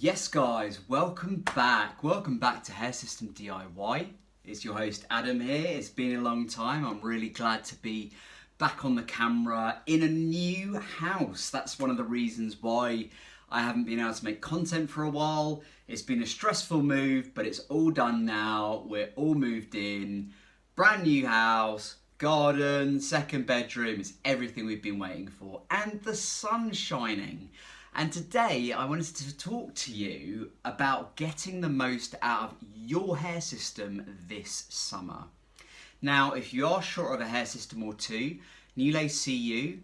Yes guys, welcome back to Hair System DIY. It's your host Adam here. It's been a long time. I'm really glad to be back on the camera in a new house. That's one of the reasons why I haven't been able to make content for a while. It's been a stressful move, but it's all done now. We're all moved in, brand new house, garden, second bedroom. It's everything we've been waiting for, and the sun's shining. And today I wanted to talk to you about getting the most out of your hair system this summer. Now, if you are short of a hair system or two, NewLaceCU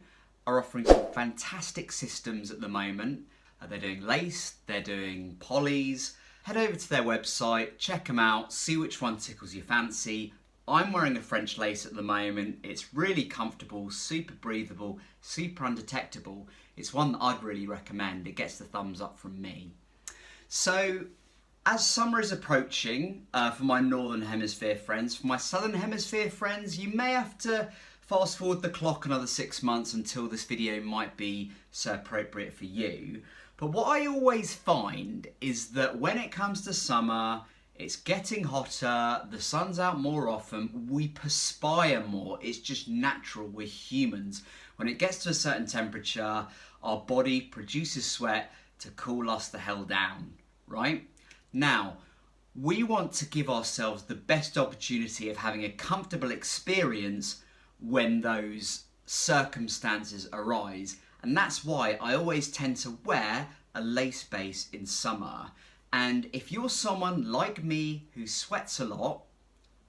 are offering some fantastic systems at the moment. They're doing lace, they're doing polys. Head over to their website, check them out, see which one tickles your fancy. I'm wearing a French lace at the moment. It's really comfortable, super breathable, super undetectable. It's one that I'd really recommend. It gets the thumbs up from me. So, as summer is approaching, for my Northern Hemisphere friends, for my Southern Hemisphere friends, you may have to fast forward the clock another 6 months until this video might be so appropriate for you. But what I always find is that when it comes to summer, it's getting hotter, the sun's out more often, we perspire more. It's just natural, we're humans. When it gets to a certain temperature, our body produces sweat to cool us the hell down, right? Now, we want to give ourselves the best opportunity of having a comfortable experience when those circumstances arise. And that's why I always tend to wear a lace base in summer. And if you're someone like me who sweats a lot,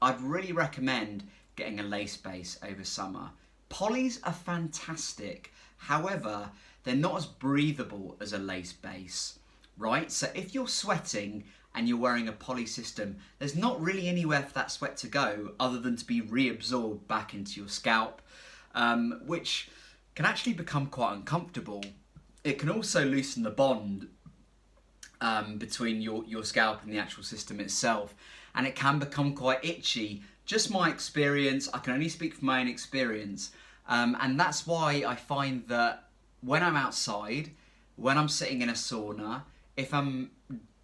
I'd really recommend getting a lace base over summer. Polys are fantastic. However, they're not as breathable as a lace base, right? So if you're sweating and you're wearing a poly system, there's not really anywhere for that sweat to go other than to be reabsorbed back into your scalp, which can actually become quite uncomfortable. It can also loosen the bond between your scalp and the actual system itself, and it can become quite itchy. Just my experience, I can only speak from my own experience, and that's why I find that when I'm outside, when I'm sitting in a sauna, if I'm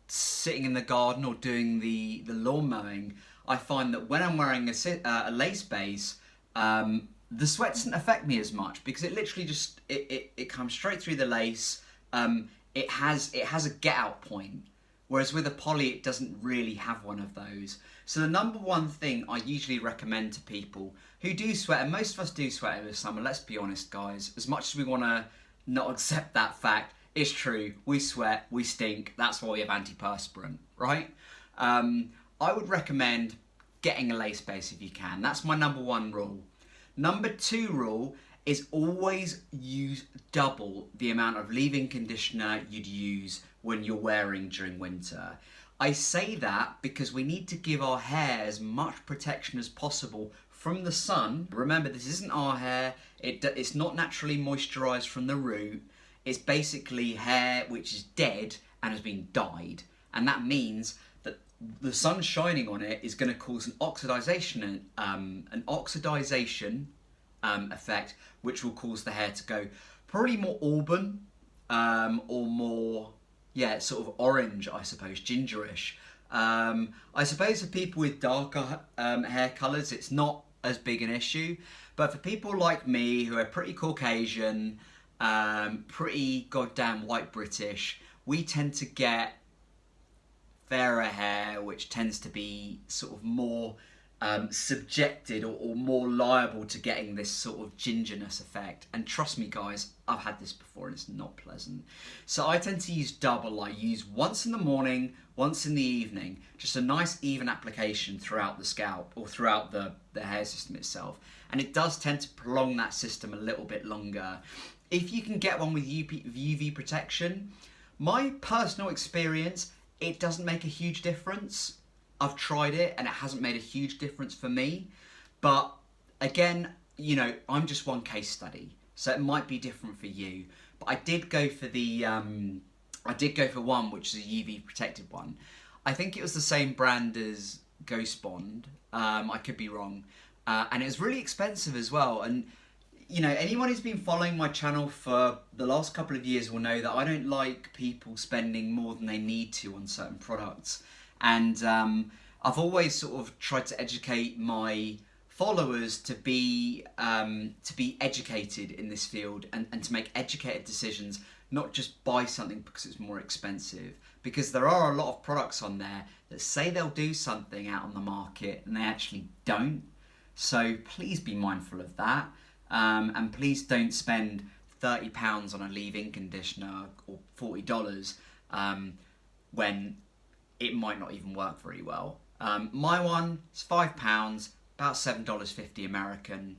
sitting in the garden or doing the lawn mowing, I find that when I'm wearing a lace base, the sweat doesn't affect me as much because it literally just it comes straight through the lace. It has a get out point, whereas with a poly it doesn't really have one of those. So the number one thing I usually recommend to people who do sweat, and most of us do sweat over summer, let's be honest guys, as much as we want to not accept that fact, it's true, we sweat, we stink, that's why we have antiperspirant, right? I would recommend getting a lace base if you can. That's my number one rule. Number two rule is always use double the amount of leave-in conditioner you'd use when you're wearing during winter. I say that because we need to give our hair as much protection as possible from the sun. Remember, this isn't our hair, it's not naturally moisturised from the root, it's basically hair which is dead and has been dyed, and that means that the sun shining on it is going to cause an oxidization effect, which will cause the hair to go probably more auburn, or more, sort of orange, I suppose, gingerish. I suppose for people with darker hair colours, it's not as big an issue, but for people like me who are pretty Caucasian, pretty goddamn white British, we tend to get fairer hair, which tends to be sort of more subjected or more liable to getting this sort of gingerness effect. And trust me guys, I've had this before and it's not pleasant. So I tend to use double. I use once in the morning, once in the evening, just a nice even application throughout the scalp or throughout the hair system itself. And it does tend to prolong that system a little bit longer. If you can get one with UV protection, my personal experience, it doesn't make a huge difference. I've tried it and it hasn't made a huge difference for me. But again, you know, I'm just one case study, so it might be different for you. But I did go for one which is a UV protected one. I think it was the same brand as Ghost Bond. I could be wrong. And it was really expensive as well. And anyone who's been following my channel for the last couple of years will know that I don't like people spending more than they need to on certain products. And I've always sort of tried to educate my followers to be educated in this field and to make educated decisions, not just buy something because it's more expensive. Because there are a lot of products on there that say they'll do something out on the market and they actually don't. So please be mindful of that. And please don't spend £30 on a leave-in conditioner or $40 when it might not even work very well. My one is £5, about $7.50 American.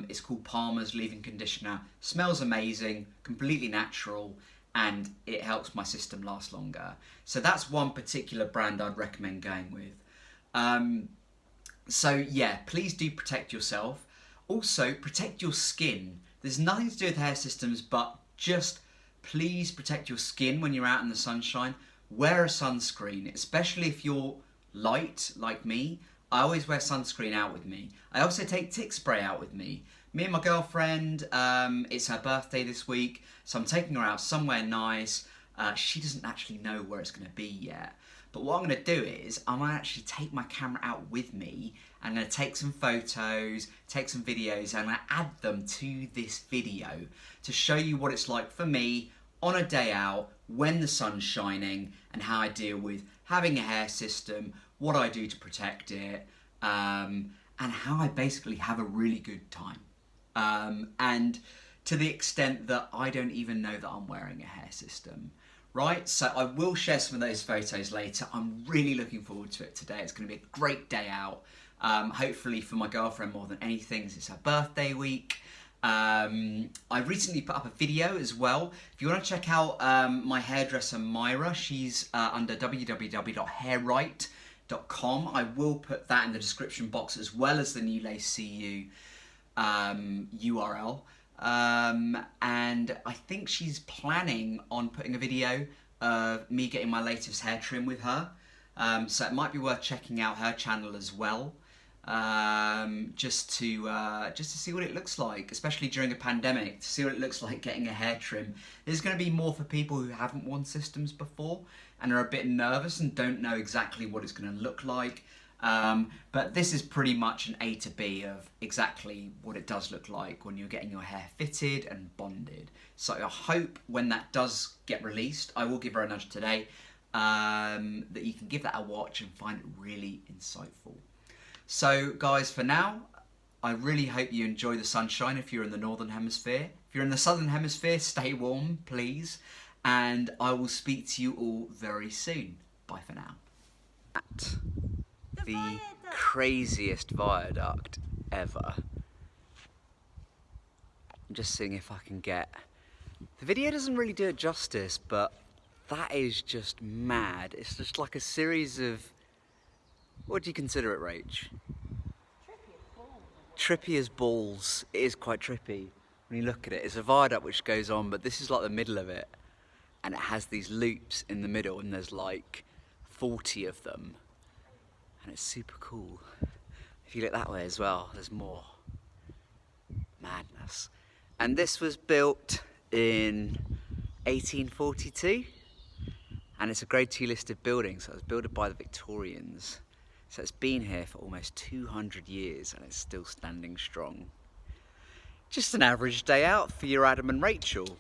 It's called Palmer's leave-in conditioner. Smells amazing, completely natural, and it helps my system last longer. So that's one particular brand I'd recommend going with. So yeah, please do protect yourself. Also, protect your skin. There's nothing to do with hair systems, but just please protect your skin when you're out in the sunshine. Wear a sunscreen, especially if you're light like me. I always wear sunscreen out with me. I also take tick spray out with me. Me and my girlfriend, it's her birthday this week, so I'm taking her out somewhere nice. She doesn't actually know where it's going to be yet. But what I'm going to do is, I'm going to actually take my camera out with me. I'm going to take some photos, take some videos, and I'm going to add them to this video to show you what it's like for me on a day out when the sun's shining and how I deal with having a hair system, what I do to protect it, and how I basically have a really good time. And to the extent that I don't even know that I'm wearing a hair system. Right, so I will share some of those photos later. I'm really looking forward to it today. It's going to be a great day out. Hopefully for my girlfriend more than anything, it's her birthday week. I recently put up a video as well. If you want to check out my hairdresser Myra, she's under www.hairright.com. I will put that in the description box as well as the NewLaceCU URL. And I think she's planning on putting a video of me getting my latest hair trim with her. So it might be worth checking out her channel as well, just to see what it looks like, especially during a pandemic, to see what it looks like getting a hair trim. There's going to be more for people who haven't worn systems before and are a bit nervous and don't know exactly what it's going to look like. But this is pretty much an A to B of exactly what it does look like when you're getting your hair fitted and bonded. So I hope when that does get released, I will give her a nudge today, that you can give that a watch and find it really insightful. So guys, for now, I really hope you enjoy the sunshine if you're in the Northern Hemisphere. If you're in the Southern Hemisphere, stay warm, please. And I will speak to you all very soon. Bye for now. The craziest viaduct ever. I'm just seeing if I can get... The video doesn't really do it justice, but that is just mad. It's just like a series of... What do you consider it, Rach? Trippy as balls. It is quite trippy when you look at it. It's a viaduct which goes on, but this is like the middle of it. And it has these loops in the middle, and there's like 40 of them. And it's super cool. If you look that way as well, there's more. Madness. And this was built in 1842. And it's a Grade 2 listed building, so it was built by the Victorians. So it's been here for almost 200 years and it's still standing strong. Just an average day out for your Adam and Rachel.